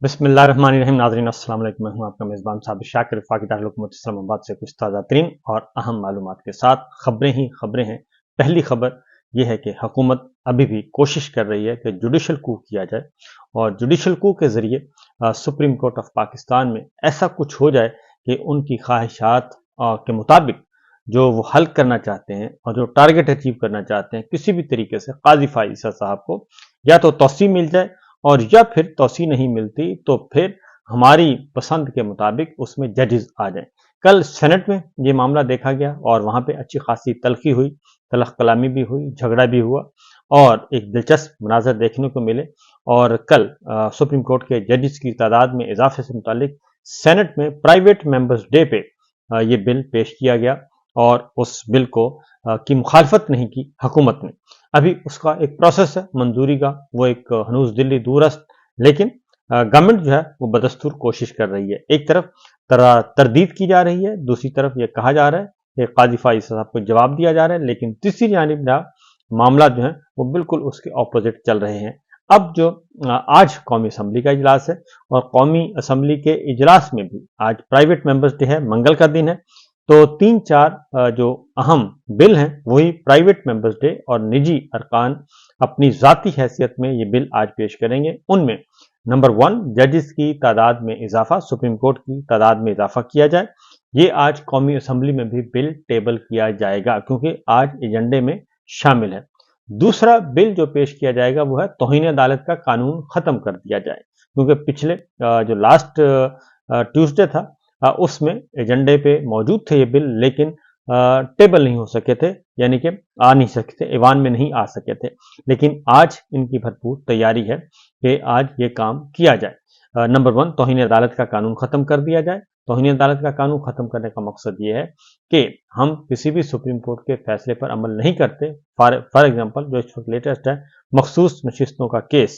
बिस्मिल्लाहिर्रहमानिर्रहीम। नाज़रीन अस्सलाम वालेकुम। मैं हूं आपका मेज़बान साबिर शाकिर वफाकी दारुल इस्लामाबाद से कुछ ताज़ा तरीन और अहम मालूमात के साथ खबरें ही खबरें हैं। पहली खबर यह है कि हुकूमत अभी भी कोशिश कर रही है कि जुडिशल कू किया जाए और जुडिशल कू के ज़रिए सुप्रीम कोर्ट ऑफ पाकिस्तान में ऐसा कुछ हो जाए कि उनकी ख्वाहिशात के मुताबिक जो वो हल करना चाहते हैं और जो टारगेट अचीव करना चाहते हैं किसी भी तरीके से काजी फाइज़ ईसा साहब को या तो तौसी मिल जाए और या फिर तौसी नहीं मिलती तो फिर हमारी पसंद के मुताबिक उसमें जजेस आ जाएं। कल सेनेट में ये मामला देखा गया और वहां पे अच्छी खासी तलखी हुई, तलख कलामी भी हुई, झगड़ा भी हुआ और एक दिलचस्प मनाजर देखने को मिले। और कल सुप्रीम कोर्ट के जजेस की तादाद में इजाफे से मुतालिक सेनेट में प्राइवेट मेंबर्स डे पे ये बिल पेश किया गया और उस बिल को की मुखालफत नहीं की हुकूमत ने। अभी उसका एक प्रोसेस है मंजूरी का, वो एक हनूज दिल्ली दूरस्त, लेकिन गवर्नमेंट जो है वो बदस्तूर कोशिश कर रही है। एक तरफ तरदीद की जा रही है, दूसरी तरफ ये कहा जा रहा है कि काजी फाइज़ साहब को जवाब दिया जा रहा है, लेकिन तीसरी जानिब मामला जो है वो बिल्कुल उसके ऑपोजिट चल रहे हैं। अब जो आज कौमी असम्बली का इजलास है और कौमी असम्बली के इजलास में भी आज प्राइवेट मेंबर्स डे है, मंगल का दिन है, तो 3-4 जो अहम बिल हैं वही प्राइवेट मेंबर्स डे और निजी अरकान अपनी ज़ाती हैसियत में ये बिल आज पेश करेंगे। उनमें नंबर 1 जजेस की तादाद में इजाफा, सुप्रीम कोर्ट की तादाद में इजाफा किया जाए। ये आज कौमी असम्बली में भी बिल टेबल किया जाएगा क्योंकि आज एजेंडे में शामिल है। दूसरा बिल जो पेश किया जाएगा वो है तौहीन अदालत का कानून खत्म कर दिया जाए, क्योंकि पिछले जो लास्ट ट्यूसडे था उसमें एजेंडे पे मौजूद थे ये बिल, लेकिन टेबल नहीं हो सके थे, यानी कि आ नहीं सके थे, ईवान में नहीं आ सके थे। लेकिन आज इनकी भरपूर तैयारी है कि आज ये काम किया जाए। नंबर 1 तौहीन अदालत का कानून खत्म कर दिया जाए। तौहीन अदालत का कानून खत्म करने का मकसद ये है कि हम किसी भी सुप्रीम कोर्ट के फैसले पर अमल नहीं करते। फॉर एग्जाम्पल जो इस वक्त लेटेस्ट है मखसूस नशिस्तों का केस,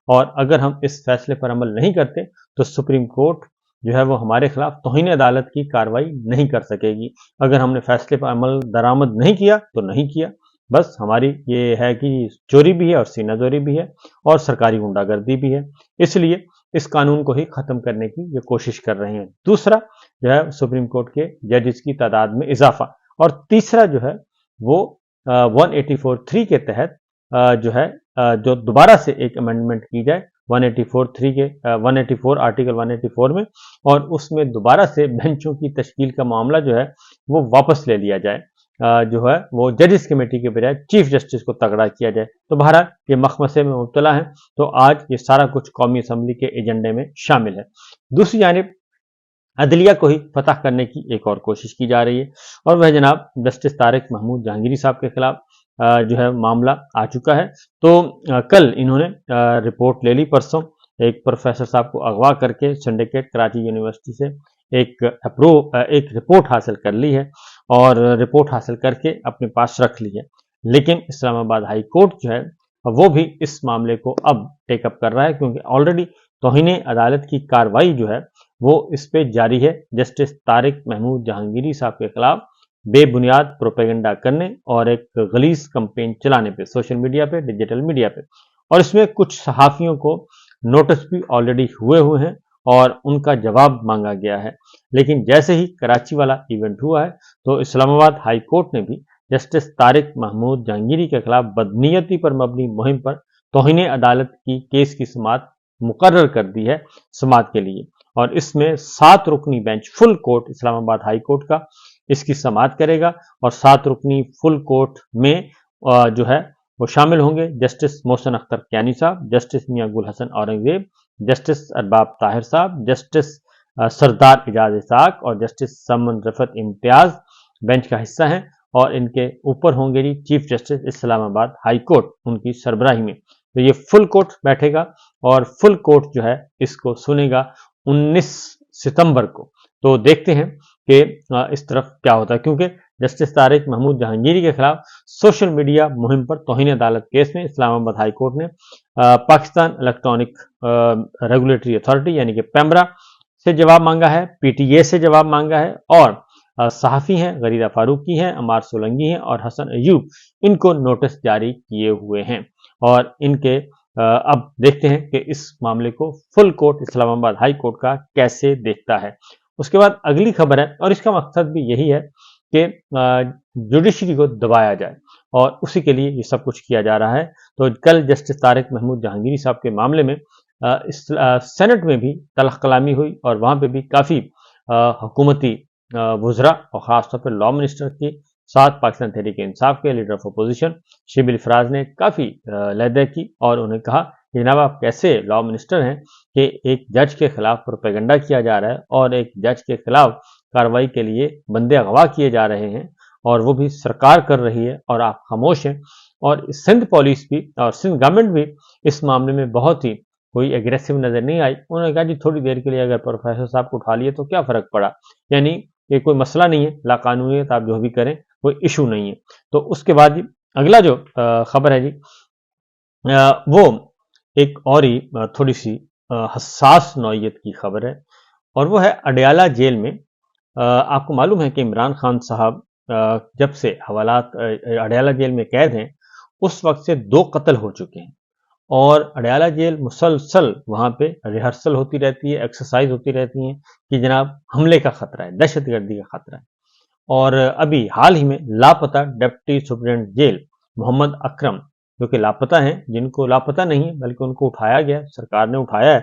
और अगर हम इस फैसले पर अमल नहीं करते तो सुप्रीम कोर्ट जो है वो हमारे खिलाफ तौहीन अदालत की कार्रवाई नहीं कर सकेगी। अगर हमने फैसले पर अमल दरामद नहीं किया तो नहीं किया, बस हमारी ये है कि चोरी भी है और सीनाजोरी भी है और सरकारी गुंडागर्दी भी है। इसलिए इस कानून को ही खत्म करने की ये कोशिश कर रहे हैं। दूसरा जो है सुप्रीम कोर्ट के जजेस की तादाद में इजाफा, और तीसरा जो है वो 184(3) के तहत जो है जो दोबारा से एक अमेंडमेंट की जाए 184(3) के 184 आर्टिकल 184 में, और उसमें दोबारा से बेंचों की तश्कील का मामला जो है वो वापस ले लिया जाए, जो है वो जजेस कमेटी के बजाय चीफ जस्टिस को तगड़ा किया जाए। तो बहरहाल ये मखमसे में मुब्तला है, तो आज ये सारा कुछ कौमी असम्बली के एजेंडे में शामिल है। दूसरी जानिब अदलिया को ही फतह करने की एक और कोशिश की जा रही है, और वह जनाब जस्टिस तारिक महमूद जहांगीरी साहब के खिलाफ जो है मामला आ चुका है। तो कल इन्होंने रिपोर्ट ले ली, परसों एक प्रोफेसर साहब को अगवा करके सिंडिकेट कराची यूनिवर्सिटी से एक रिपोर्ट हासिल कर ली है और रिपोर्ट हासिल करके अपने पास रख ली है। लेकिन इस्लामाबाद हाई कोर्ट जो है वो भी इस मामले को अब टेकअप कर रहा है, क्योंकि ऑलरेडी तौहीन अदालत की कार्रवाई जो है वो इस पे जारी है जस्टिस तारिक महमूद जहांगीरी साहब के खिलाफ बेबुनियाद प्रोपेगेंडा करने और एक गलीज कंपेन चलाने पे सोशल मीडिया पे, डिजिटल मीडिया पे। और इसमें कुछ सहाफियों को नोटिस भी ऑलरेडी हुए हैं और उनका जवाब मांगा गया है। लेकिन जैसे ही कराची वाला इवेंट हुआ है तो इस्लामाबाद हाई कोर्ट ने भी जस्टिस तारिक महमूद जहांगीरी के खिलाफ बदनीयती पर मबनी मुहिम पर तौहीन अदालत की केस की समाअत मुकर्रर कर दी है समाअत के लिए, और इसमें 7 रुकनी bench full court Islamabad high court का इसकी समाअत करेगा। और 7 रुकनी फुल कोर्ट में जो है वो शामिल होंगे जस्टिस मोहसिन अख्तर कियानी साहब, जस्टिस मियां गुल हसन औरंगजेब, जस्टिस अरबाब ताहिर साहब, जस्टिस सरदार इजाज इसाक और जस्टिस समन रफत इम्तियाज बेंच का हिस्सा हैं, और इनके ऊपर होंगे जी chief justice Islamabad high court उनकी सरबराही में। तो ये फुल कोर्ट बैठेगा और फुल कोर्ट जो है इसको सुनेगा 19 सितंबर को। तो देखते हैं कि इस तरफ क्या होता है, क्योंकि जस्टिस तारिक महमूद जहांगीरी के खिलाफ सोशल मीडिया मुहिम पर तौहीन अदालत केस में इस्लामाबाद हाई कोर्ट ने पाकिस्तान इलेक्ट्रॉनिक रेगुलेटरी अथॉरिटी यानी कि पेमरा से जवाब मांगा है, पीटीए से जवाब मांगा है, और सहाफ़ी हैं गरीदा फारूकी हैं, अमार सोलंगी हैं और हसन अयूब, इनको नोटिस जारी किए हुए हैं और इनके اب دیکھتے ہیں کہ اس معاملے کو فل کورٹ اسلام آباد ہائی کورٹ کا کیسے دیکھتا ہے۔ اس کے بعد اگلی خبر ہے، اور اس کا مقصد بھی یہی ہے کہ جوڈیشری کو دبایا جائے، اور اسی کے لیے یہ سب کچھ کیا جا رہا ہے۔ تو کل جسٹس طارق محمود جہانگیری صاحب کے معاملے میں سینٹ میں بھی تلخ کلامی ہوئی، اور وہاں پہ بھی کافی حکومتی وزراء اور خاص طور پر لا منسٹر کے ساتھ پاکستان تحریک انصاف کے لیڈر آف اپوزیشن شیب الفراز نے کافی لیدہ کی، اور انہیں کہا کہ جناب آپ کیسے لا منسٹر ہیں کہ ایک جج کے خلاف پروپیگنڈا کیا جا رہا ہے، اور ایک جج کے خلاف کارروائی کے لیے بندے اغوا کیے جا رہے ہیں، اور وہ بھی سرکار کر رہی ہے اور آپ خاموش ہیں۔ اور سندھ پولیس بھی اور سندھ گورنمنٹ بھی اس معاملے میں بہت ہی کوئی ایگریسو نظر نہیں آئی۔ انہوں نے کہا جی تھوڑی دیر کے لیے اگر پروفیسر صاحب کو اٹھا لیے تو کیا فرق پڑا، یعنی یہ کوئی مسئلہ نہیں ہے، لا قانونیت آپ جو بھی کریں کوئی ایشو نہیں ہے۔ تو اس کے بعد جی اگلا جو خبر ہے جی وہ ایک اور ہی تھوڑی سی حساس نوعیت کی خبر ہے، اور وہ ہے اڈیالہ جیل میں۔ آپ کو معلوم ہے کہ عمران خان صاحب جب سے حوالات اڈیالہ جیل میں قید ہیں اس وقت سے 2 قتل ہو چکے ہیں، اور اڈیالہ جیل مسلسل وہاں پہ ریہرسل ہوتی رہتی ہے، ایکسرسائز ہوتی رہتی ہیں کہ جناب حملے کا خطرہ ہے، دہشت گردی کا خطرہ ہے۔ اور ابھی حال ہی میں لاپتہ ڈپٹی سپرنٹینڈنٹ جیل محمد اکرم، جو کہ لاپتہ ہیں، جن کو لاپتہ نہیں بلکہ ان کو اٹھایا گیا، سرکار نے اٹھایا ہے،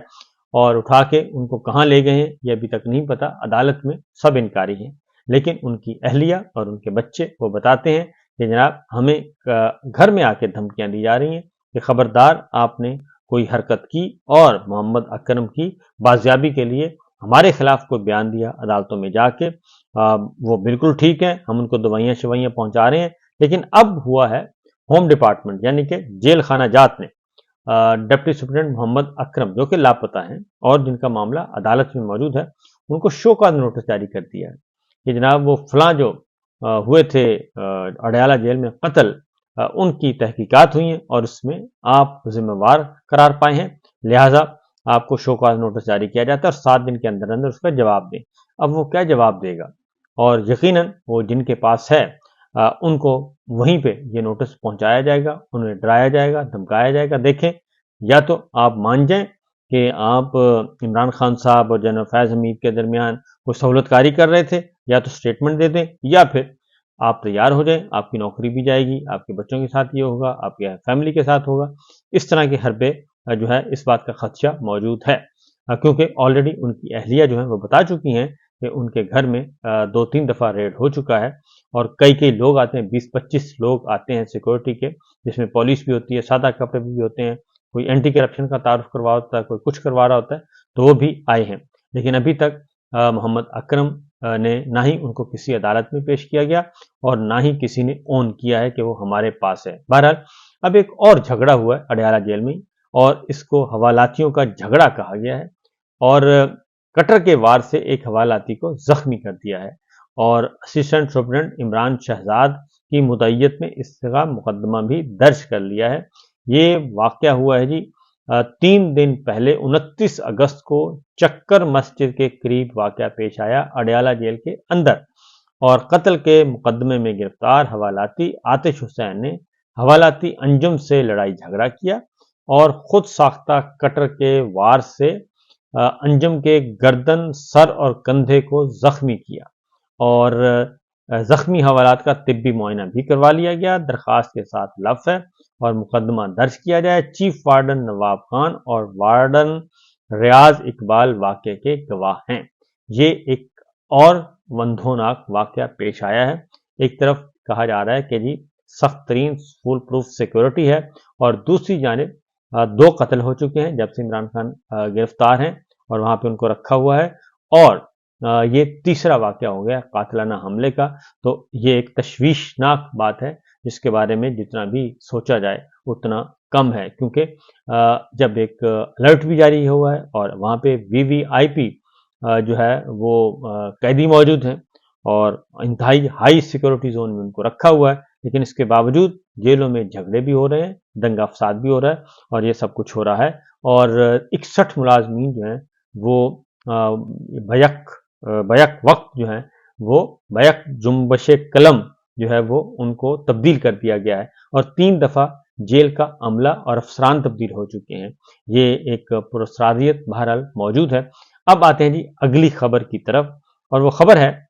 اور اٹھا کے ان کو کہاں لے گئے ہیں یہ ابھی تک نہیں پتا، عدالت میں سب انکاری ہیں، لیکن ان کی اہلیہ اور ان کے بچے وہ بتاتے ہیں کہ جناب ہمیں گھر میں آ کے دھمکیاں دی جا رہی ہیں کہ خبردار آپ نے کوئی حرکت کی اور محمد اکرم کی بازیابی کے لیے ہمارے خلاف کوئی بیان دیا عدالتوں میں جا کے، وہ بالکل ٹھیک ہے، ہم ان کو دوائیاں شوائیاں پہنچا رہے ہیں، لیکن اب ہوا ہے ہوم ڈپارٹمنٹ یعنی کہ جیل خانہ جات نے ڈپٹی سپرنٹینڈنٹ محمد اکرم جو کہ لاپتہ ہیں اور جن کا معاملہ عدالت میں موجود ہے، ان کو شو کاز نوٹس جاری کر دیا ہے کہ جناب وہ فلاں جو ہوئے تھے اڈیالہ جیل میں قتل، ان کی تحقیقات ہوئی ہیں اور اس میں آپ ذمہ وار قرار پائے ہیں، لہٰذا آپ کو شو کاز نوٹس جاری کیا جاتا ہے اور 7 دن کے اندر اندر اس کا جواب دیں۔ اب وہ کیا جواب دے گا، اور یقیناً وہ جن کے پاس ہے ان کو وہیں پہ یہ نوٹس پہنچایا جائے گا، انہیں ڈرایا جائے گا، دھمکایا جائے گا۔ دیکھیں یا تو آپ مان جائیں کہ آپ عمران خان صاحب اور جنرل فیض حمید کے درمیان کوئی سہولت کاری کر رہے تھے، یا تو سٹیٹمنٹ دے دیں، یا پھر آپ تیار ہو جائیں، آپ کی نوکری بھی جائے گی، آپ کے بچوں کے ساتھ یہ ہوگا، آپ کے فیملی کے ساتھ ہوگا۔ اس طرح کے حربے جو ہے اس بات کا خدشہ موجود ہے، کیونکہ آلریڈی ان کی اہلیہ جو ہیں وہ بتا چکی ہیں کہ ان کے گھر میں 2-3 دفعہ ریڈ ہو چکا ہے، اور کئی لوگ آتے ہیں، 20-25 لوگ آتے ہیں سیکورٹی کے، جس میں پولیس بھی ہوتی ہے، سادہ کپڑے بھی ہوتے ہیں، کوئی اینٹی کرپشن کا تعارف کروا ہوتا ہے، کوئی کچھ کروا رہا ہوتا ہے، تو وہ بھی آئے ہیں، لیکن ابھی تک محمد اکرم نے نہ ہی ان کو کسی عدالت میں پیش کیا گیا اور نہ ہی کسی نے اون کیا ہے کہ وہ ہمارے پاس ہے۔ بہرحال اب ایک اور جھگڑا ہوا ہے اڈیالہ جیل میں، اور اس کو حوالاتیوں کا جھگڑا کہا گیا ہے، اور کٹر کے وار سے ایک حوالاتی کو زخمی کر دیا ہے، اور اسسٹنٹ سپرنٹینڈنٹ عمران شہزاد کی مدعیت میں اس کا مقدمہ بھی درج کر لیا ہے۔ یہ واقعہ ہوا ہے جی 3 دن پہلے 29 اگست کو چکر مسجد کے قریب واقعہ پیش آیا اڈیالہ جیل کے اندر، اور قتل کے مقدمے میں گرفتار حوالاتی آتش حسین نے حوالاتی انجم سے لڑائی جھگڑا کیا اور خود ساختہ کٹر کے وار سے انجم کے گردن، سر اور کندھے کو زخمی کیا، اور زخمی حوالات کا طبی معائنہ بھی کروا لیا گیا۔ درخواست کے ساتھ لفظ ہے اور مقدمہ درج کیا جائے۔ چیف وارڈن نواب خان اور وارڈن ریاض اقبال واقعے کے گواہ ہیں۔ یہ ایک اور وندھوناک واقعہ پیش آیا ہے۔ ایک طرف کہا جا رہا ہے کہ جی سخت ترین فول پروف سیکورٹی ہے، اور دوسری جانب 2 قتل ہو چکے ہیں جب سے عمران خان گرفتار ہیں اور وہاں پہ ان کو رکھا ہوا ہے، اور یہ تیسرا واقعہ ہو گیا قاتلانہ حملے کا۔ تو یہ ایک تشویشناک بات ہے جس کے بارے میں جتنا بھی سوچا جائے اتنا کم ہے، کیونکہ جب ایک الرٹ بھی جاری ہوا ہے اور وہاں پہ VVIP جو ہے وہ قیدی موجود ہیں اور انتہائی ہائی سیکورٹی زون میں ان کو رکھا ہوا ہے، لیکن اس کے باوجود جیلوں میں جھگڑے بھی ہو رہے ہیں، دنگا فساد بھی ہو رہا ہے، اور یہ سب کچھ ہو رہا ہے، اور 61 ملازمین جو ہیں وہ بیک وقت جو ہیں وہ بیک جنبش قلم جو ہے وہ ان کو تبدیل کر دیا گیا ہے، اور 3 دفعہ जेल का अमला और अफसरान तब्दील हो चुके हैं। ये एक पुरस्कारियत बहरहाल मौजूद है। अब आते हैं जी अगली खबर की तरफ, और वो खबर है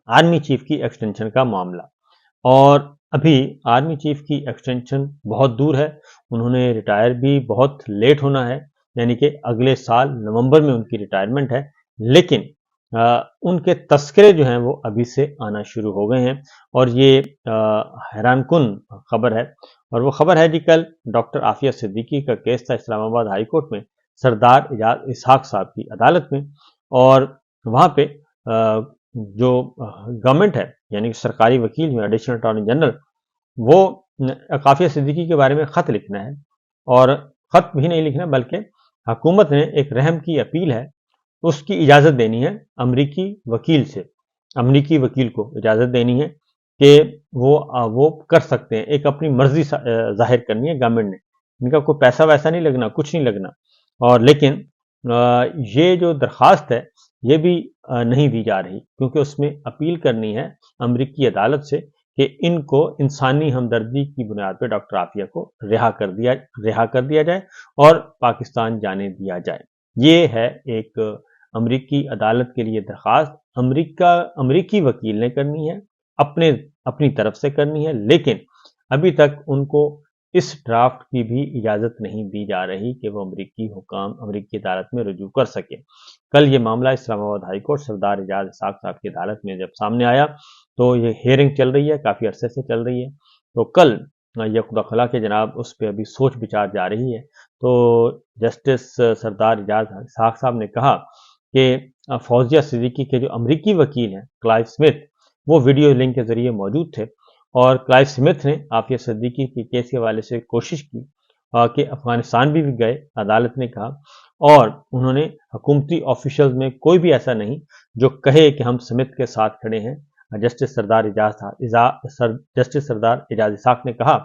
आर्मी चीफ की एक्सटेंशन का मामला। और अभी आर्मी चीफ की एक्सटेंशन बहुत दूर है, उन्होंने रिटायर भी बहुत लेट होना है, यानी कि अगले साल नवंबर में उनकी रिटायरमेंट है, लेकिन उनके तस्करे जो हैं वो अभी से आना शुरू हो गए हैं। और ये हैरानकुन खबर है, और वो खबर है जी कल डॉक्टर आफिया सिद्दीकी का केस था इस्लामाबाद हाई कोर्ट में सरदार इजाज इसहाक साहब की अदालत में। और वहाँ पे जो गवर्नमेंट है यानी कि सरकारी वकील में एडिशनल अटॉर्नी जनरल, वो काफिया सिद्दीकी के बारे में खत लिखना है, और खत भी नहीं लिखना बल्कि हुकूमत ने एक रहम की अपील है, उसकी इजाजत देनी है अमरीकी वकील से, अमरीकी वकील को इजाजत देनी है कि वो कर सकते हैं, एक अपनी मर्जी जाहिर करनी है गवर्नमेंट ने, इनका कोई पैसा वैसा नहीं लगना, कुछ नहीं लगना। और लेकिन ये जो दरखास्त है ये भी नहीं दी जा रही, क्योंकि उसमें अपील करनी है अमरीकी अदालत से कि इनको इंसानी हमदर्दी की बुनियाद पर डॉक्टर आफिया को रिहा कर दिया जाए और पाकिस्तान जाने दिया जाए। ये है एक अमरीकी अदालत के लिए दरखास्त, अमरीकी वकील ने करनी है, अपनी तरफ से करनी है, लेकिन अभी तक उनको इस ड्राफ्ट की भी इजाजत नहीं दी जा रही कि वो अमरीकी हुकाम अमरीकी अदालत में रुजू कर सके। कल ये मामला इस्लामाबाद हाई कोर्ट सरदार इजाज इसहाक साहब की अदालत में जब सामने आया तो ये हियरिंग चल रही है, काफी अरसे से चल रही है। तो कल ये खुदा खला के जनाब उस पर अभी सोच विचार जा रही है। तो जस्टिस सरदार इजाज इसहाक साहब ने कहा कि फौजिया सिद्दीकी के जो अमरीकी वकील हैं क्लाइव स्मिथ, वो वीडियो लिंक के जरिए मौजूद थे, और क्लाइव स्मिथ ने आफिया सिद्दीकी के केस के हवाले से कोशिश की कि अफगानिस्तान भी गए, अदालत ने कहा, और उन्होंने हुकूमती ऑफिशियल में कोई भी ऐसा नहीं जो कहे कि हम स्मिथ के साथ खड़े हैं। जस्टिस सरदार इजाज इसहाक ने कहा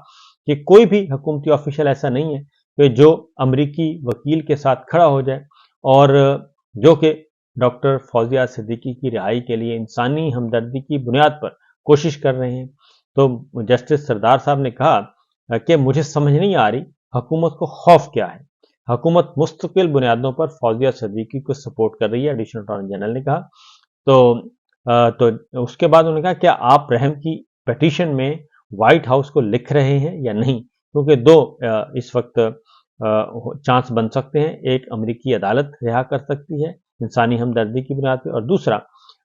कि कोई भी हुकूमती ऑफिशियल ऐसा नहीं है कि जो अमरीकी वकील के साथ खड़ा हो जाए, और जो कि डॉक्टर फौजिया सिद्दीकी की रिहाई के लिए इंसानी हमदर्दी की बुनियाद पर कोशिश कर रहे हैं। तो जस्टिस सरदार साहब ने कहा कि मुझे समझ नहीं आ रही हुकूमत को खौफ क्या है, हुकूमत मुस्तकिल बुनियादों पर फौजिया सिद्दीकी को सपोर्ट कर रही है, एडिशनल अटॉर्नी जनरल ने कहा। तो उसके बाद उन्होंने कहा क्या आप रहम की पिटीशन में व्हाइट हाउस को लिख रहे हैं या नहीं, क्योंकि दो इस वक्त चांस बन सकते हैं, एक अमरीकी अदालत रिहा कर सकती है इंसानी हमदर्दी की बुनियाद पर, और दूसरा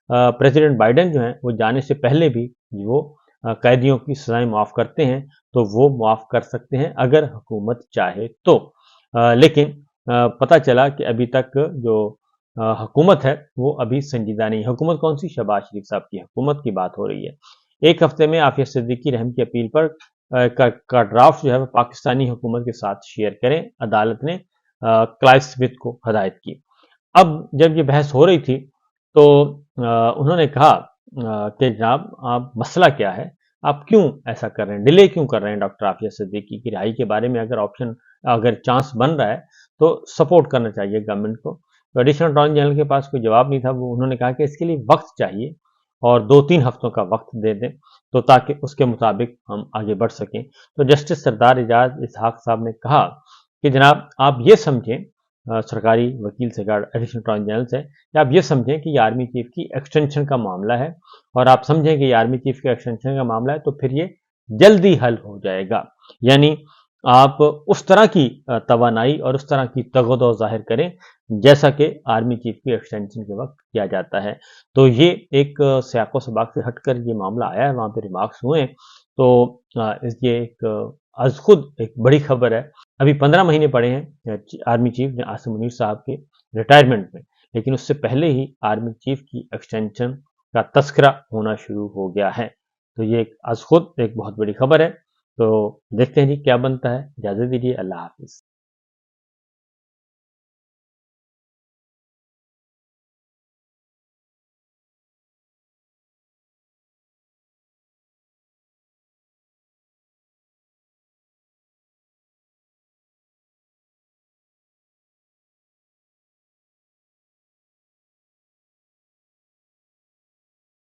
प्रेसिडेंट बाइडेन जो है वो जाने से पहले भी वो कैदियों की सजाएं माफ करते हैं, तो वो माफ कर सकते हैं अगर हुकूमत चाहे तो। लेकिन पता चला कि अभी तक जो हुकूमत है वो अभी संजीदा नहीं है। हुकूमत कौन सी? शहबाज शरीफ साहब की हुकूमत की बात हो रही है। एक हफ्ते में आफिया सिद्दीकी रहम की अपील पर का ड्राफ्ट जो है वो पाकिस्तानी हुकूमत के साथ शेयर करें, अदालत ने क्लाइव स्मिथ को हदायत की। अब जब ये बहस हो रही थी तो उन्होंने कहा कि जनाब आप मसला क्या है, आप क्यों ऐसा कर रहे हैं, डिले क्यों कर रहे हैं डॉक्टर आफिया सिद्दीकी की रिहाई के बारे में, अगर चांस बन रहा है तो सपोर्ट करना चाहिए गवर्नमेंट को। तो एडिशनल अटॉर्नी जनरल के पास कोई जवाब नहीं था, वो उन्होंने कहा कि इसके लिए वक्त चाहिए और 2-3 हफ्तों का वक्त दे दें, तो ताकि उसके मुताबिक हम आगे बढ़ सकें। तो जस्टिस सरदार इजाज इसहाक साहब ने कहा कि जनाब आप ये समझें, सरकारी वकील से एडिशनल अटॉर्नी जनरल से, कि आप ये समझें कि ये आर्मी चीफ की एक्सटेंशन का मामला है, और आप समझें कि ये आर्मी चीफ के एक्सटेंशन का मामला है, तो फिर ये जल्दी हल हो जाएगा। यानी आप उस तरह की तवानाई और उस तरह की तगदो जाहिर करें जैसा कि आर्मी चीफ की एक्सटेंशन के वक्त किया जाता है। तो ये एक सियाको सबाक से हटकर ये मामला आया है, वहाँ पे रिमार्क्स हुए। तो ये एक आज खुद एक बड़ी खबर है। अभी 15 महीने पड़े हैं आर्मी चीफ आसिम मुनीर साहब के रिटायरमेंट में, लेकिन उससे पहले ही आर्मी चीफ की एक्सटेंशन का तस्करा होना शुरू हो गया है। तो ये आज खुद एक बहुत बड़ी खबर है। तो देखते हैं जी क्या बनता है। इजाजत दीजिए, अल्लाह हाफिज।